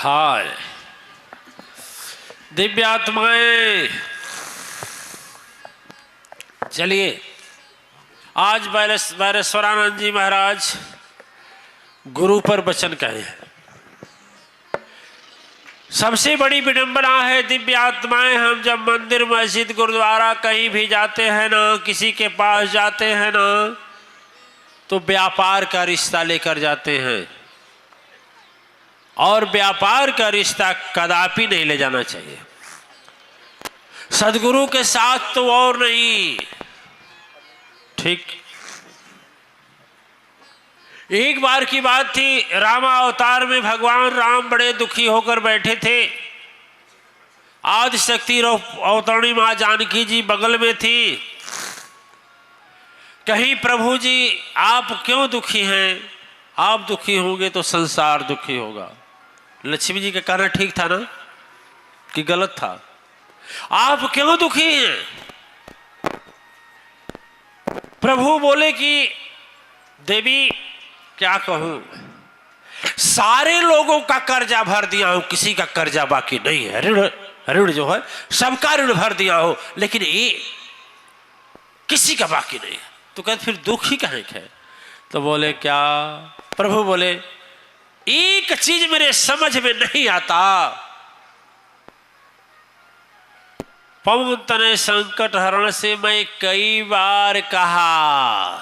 हाय दिव्य आत्माएं, चलिए आज बैरेश्वरानंद जी महाराज गुरु पर वचन कहे हैं। सबसे बड़ी विडंबना है दिव्य आत्माएं, हम जब मंदिर मस्जिद गुरुद्वारा कहीं भी जाते हैं ना, किसी के पास जाते हैं ना, तो व्यापार का रिश्ता लेकर जाते हैं और व्यापार का रिश्ता कदापि नहीं ले जाना चाहिए। सदगुरु के साथ तो और नहीं। ठीक, एक बार की बात थी, रामा अवतार में भगवान राम बड़े दुखी होकर बैठे थे। आदि शक्ति अवतरणी मां जानकी जी बगल में थी। कहीं प्रभु जी आप क्यों दुखी हैं? आप दुखी होंगे तो संसार दुखी होगा। लक्ष्मी जी का कहना ठीक था ना कि गलत था? आप क्यों दुखी हैं? प्रभु बोले कि देवी क्या कहूं, सारे लोगों का कर्जा भर दिया हूं, किसी का कर्जा बाकी नहीं है। ऋण जो है सबका ऋण भर दिया हो, लेकिन ये किसी का बाकी नहीं है। तो कहते फिर दुख ही कहें है? तो बोले क्या? प्रभु बोले एक चीज मेरे समझ में नहीं आता। पवन तनय संकट हरण से मैं कई बार कहा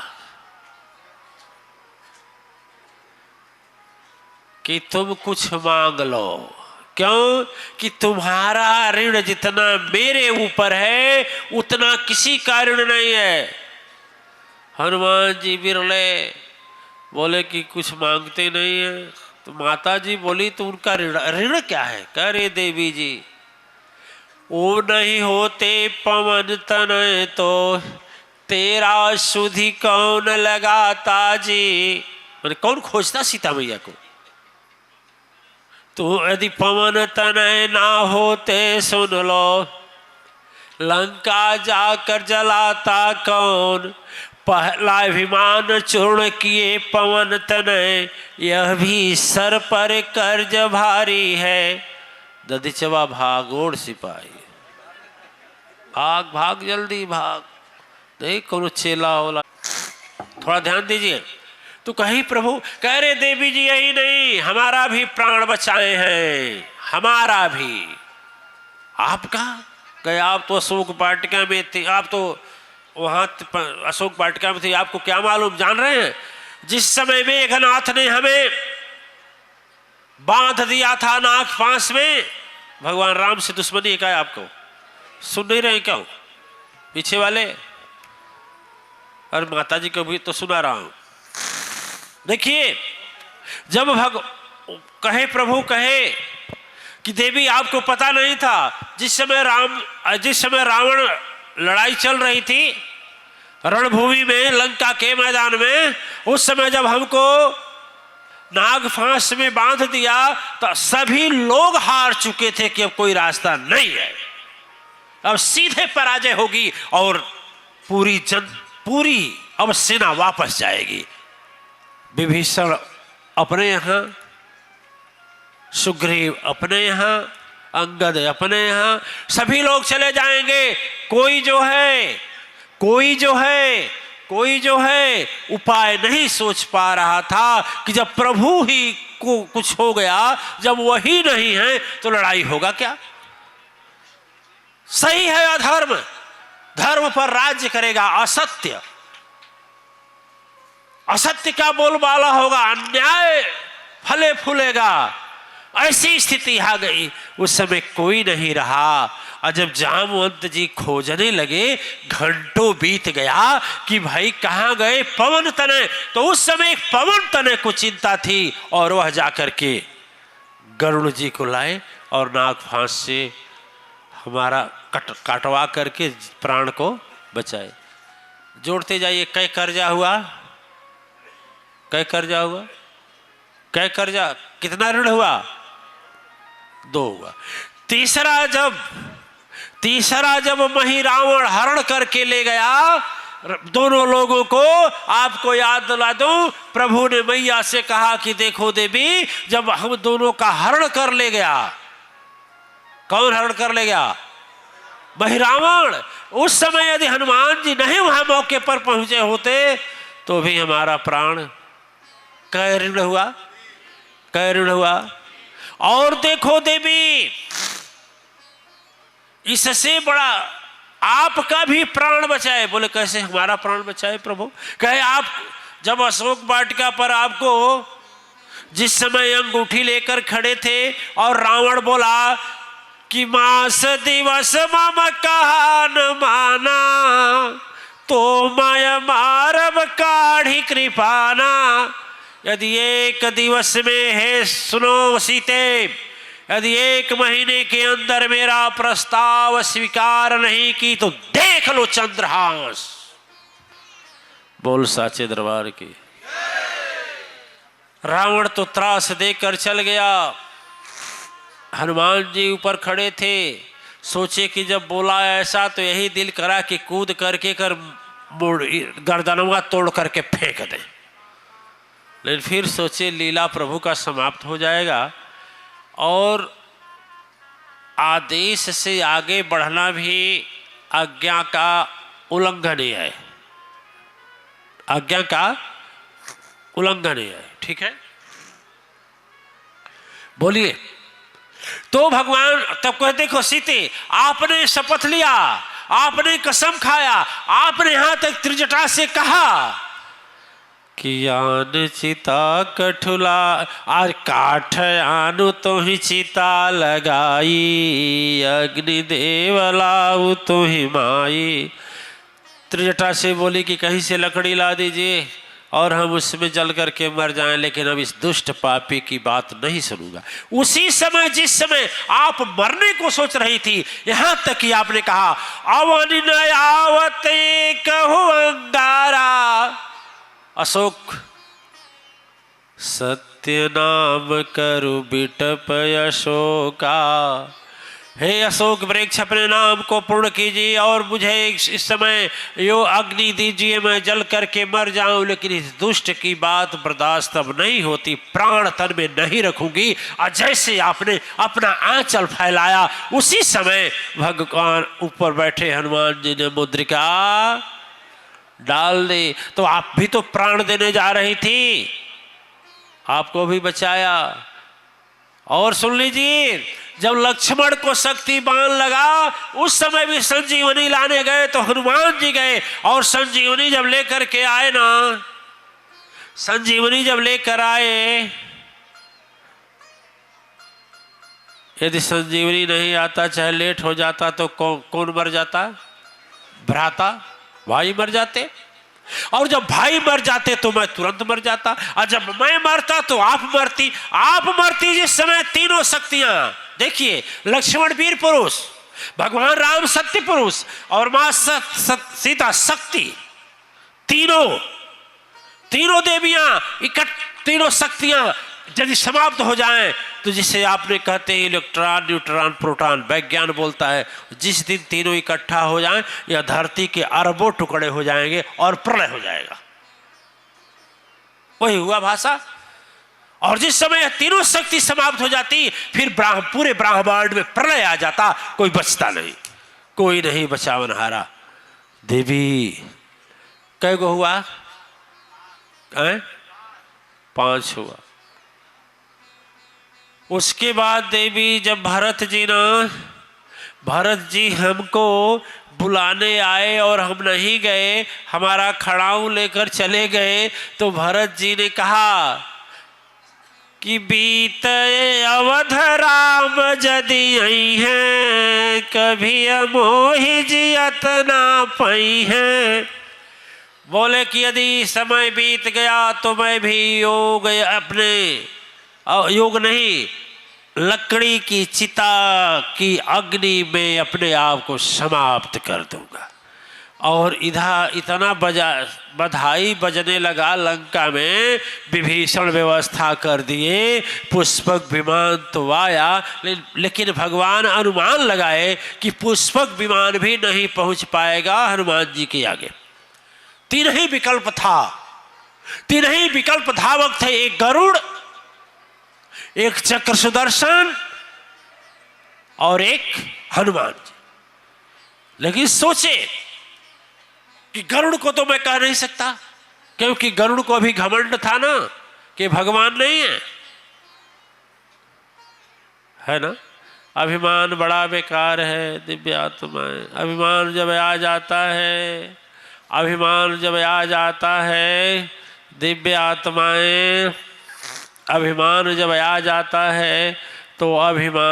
कि तुम कुछ मांग लो। क्यों? कि तुम्हारा ऋण जितना मेरे ऊपर है उतना किसी का ऋण नहीं है। हनुमान जी बिरले बोले कि कुछ मांगते नहीं है। तो माता जी बोली तो उनका ऋण क्या है? कह रे देवी जी, ओ नहीं होते पवन तनय तो तेरा सुधि कौन लगाता जी। मैंने कौन खोजता सीता मैया को? तो यदि पवन तनय ना होते सुन लो, लंका जाकर जलाता कौन। पहला अभिमान चूर्ण किए पवन तनय, यह भी सर पर कर्ज भारी है। दधिचवा भागोड़ सिपाही, भाग भाग जल्दी भाग, नहीं कोनो चेला होला। थोड़ा ध्यान दीजिए। तो कहीं प्रभु कह रहे देवी जी यही नहीं, हमारा भी प्राण बचाए हैं, हमारा भी। आपका गए? आप तो अशोक वाटिका में थे, आप तो वहां अशोक वाटिका में थे, आपको क्या मालूम? जान रहे हैं जिस समय मेघनाथ ने हमें बांध दिया था नाग फांस में, भगवान राम से दुश्मनी का है। आपको सुन नहीं रहे क्या पीछे वाले? और माता जी को भी तो सुना रहा हूं। देखिए, जब कहे प्रभु कहे कि देवी आपको पता नहीं था, जिस समय रावण लड़ाई चल रही थी रणभूमि में, लंका के मैदान में, उस समय जब हमको नाग फांस में बांध दिया तो सभी लोग हार चुके थे कि अब कोई रास्ता नहीं है, अब सीधे पराजय होगी और पूरी अब सेना वापस जाएगी। विभीषण अपने यहाँ, सुग्रीव अपने यहाँ, अंगद अपने यहाँ, सभी लोग चले जाएंगे। कोई जो है उपाय नहीं सोच पा रहा था कि जब प्रभु ही को कुछ हो गया, जब वही नहीं है तो लड़ाई होगा क्या? सही है अधर्म, धर्म पर राज्य करेगा असत्य, असत्य का बोलबाला होगा, अन्याय फले फूलेगा। ऐसी स्थिति आ गई। उस समय कोई नहीं रहा और जब जामवंत जी खोजने लगे, घंटों बीत गया कि भाई कहाँ गए पवन तनय। तो उस समय एक पवन तनय को चिंता थी और वह जाकर के गरुड़ जी को लाए और नाग फांस से हमारा काटवा करके प्राण को बचाए। जोड़ते जाइए। कै कर्जा हुआ? कै कर्जा हुआ? कै कर्जा? कितना ऋण हुआ? 2 हुआ। तीसरा जब मही रावण हरण करके ले गया दोनों लोगों को आपको याद दिला दूं, प्रभु ने मैया से कहा कि देखो देवी, जब हम दोनों का हरण कर ले गया, कौन हरण कर ले गया? बहिरावण। उस समय यदि हनुमान जी नहीं वहां मौके पर पहुंचे होते तो भी हमारा प्राण कैरण हुआ, कैरण हुआ। और देखो देवी, इससे बड़ा आपका भी प्राण बचाए। बोले कैसे हमारा प्राण बचाए प्रभु? कहे आप जब अशोक वाटिका पर आपको जिस समय अंगूठी लेकर खड़े थे और रावण बोला कि मास दिवस मम कहा न माना, तो मैं मारब काढ़ी कृपाना। यदि एक दिवस में है, सुनो सीते, यदि 1 महीने के अंदर मेरा प्रस्ताव स्वीकार नहीं की तो देख लो चंद्रहास। बोल साचे दरबार की। रावण तो त्रास देकर चल गया। हनुमान जी ऊपर खड़े थे, सोचे कि जब बोला ऐसा तो यही दिल करा कि कूद करके गर्दनवा तोड़ करके फेंक दे, लेकिन फिर सोचे लीला प्रभु का समाप्त हो जाएगा और आदेश से आगे बढ़ना भी आज्ञा का उल्लंघन है, आज्ञा का उल्लंघन है। ठीक है, बोलिए। तो भगवान तब कहते, देखो सीते, आपने शपथ लिया, आपने कसम खाया, आपने यहां तक त्रिजटा से कहा कि आन चिता कठुला, आज काठ आनु तो ही चिता लगाई, अग्निदेव लाऊ तो ही माई। त्रिजटा से बोली कि कहीं से लकड़ी ला दीजिए और हम उसमें जल करके मर जाएं, लेकिन अब इस दुष्ट पापी की बात नहीं सुनूंगा। उसी समय जिस समय आप मरने को सोच रही थी, यहां तक कि आपने कहा अवन न आवते कहो अंगारा, अशोक सत्य नाम करु बिटप अशोका। हे अशोक वृक्ष, अपने नाम को पूर्ण कीजिए और मुझे इस समय यो अग्नि दीजिए, मैं जल करके मर जाऊं, लेकिन इस दुष्ट की बात बर्दाश्त अब नहीं होती, प्राण तन में नहीं रखूंगी। और जैसे आपने अपना आंचल फैलाया, उसी समय भगवान ऊपर बैठे हनुमान जी ने मुद्रिका डाल दी। तो आप भी तो प्राण देने जा रही थी, आपको भी बचाया। और सुन लीजिए, जब लक्ष्मण को शक्ति बाण लगा, उस समय भी संजीवनी लाने गए तो हनुमान जी गए, और संजीवनी जब लेकर के आए ना, संजीवनी जब लेकर आए, यदि संजीवनी नहीं आता, चाहे लेट हो जाता, तो कौन मर जाता? भ्राता, भाई मर जाते। और जब भाई मर जाते तो मैं तुरंत मर जाता, और जब मैं मरता तो आप मरती। आप मरती जिस समय तीनों शक्तियां, देखिए, लक्ष्मण वीर पुरुष, भगवान राम सत्य पुरुष, और मां सीता शक्ति, तीनों देवियां तीनों शक्तियां यदि समाप्त हो जाएं, तो जिसे आपने कहते हैं इलेक्ट्रॉन, न्यूट्रॉन, प्रोटॉन, विज्ञान बोलता है, जिस दिन तीनों इकट्ठा हो जाएं, यह धरती के अरबों टुकड़े हो जाएंगे और प्रलय हो जाएगा। वही हुआ भाषा। और जिस समय तीनों शक्ति समाप्त हो जाती, फिर पूरे ब्रह्मांड में प्रलय आ जाता, कोई बचता नहीं, कोई नहीं बचावनहारा। देवी कै गो हुआ? 5 हुआ। उसके बाद देवी जब भरत जी हमको बुलाने आए और हम नहीं गए, हमारा खड़ाऊ लेकर चले गए, तो भरत जी ने कहा कि बीते अवध राम जदि आई हैं, कभी मोहि जियत ना पाई हैं। बोले कि यदि समय बीत गया तो मैं भी योग नहीं, लकड़ी की चिता की अग्नि में अपने आप को समाप्त कर दूंगा। और इधर इतना बधाई बजने लगा लंका में, विभीषण व्यवस्था कर दिए, पुष्पक विमान तो आया, लेकिन भगवान अनुमान लगाए कि पुष्पक विमान भी नहीं पहुंच पाएगा हनुमान जी के आगे। तीन ही विकल्प था, तीन ही विकल्प धावक थे, एक गरुड़, एक चक्र सुदर्शन और एक हनुमान जी। लेकिन सोचे कि गरुड़ को तो मैं कह नहीं सकता, क्योंकि गरुड़ को अभी घमंड था ना कि भगवान नहीं है ना। अभिमान बड़ा बेकार है दिव्य आत्माएं। अभिमान जब आ जाता है, अभिमान जब आ जाता है दिव्य आत्माएं, अभिमान जब आ जाता है तो अभिमान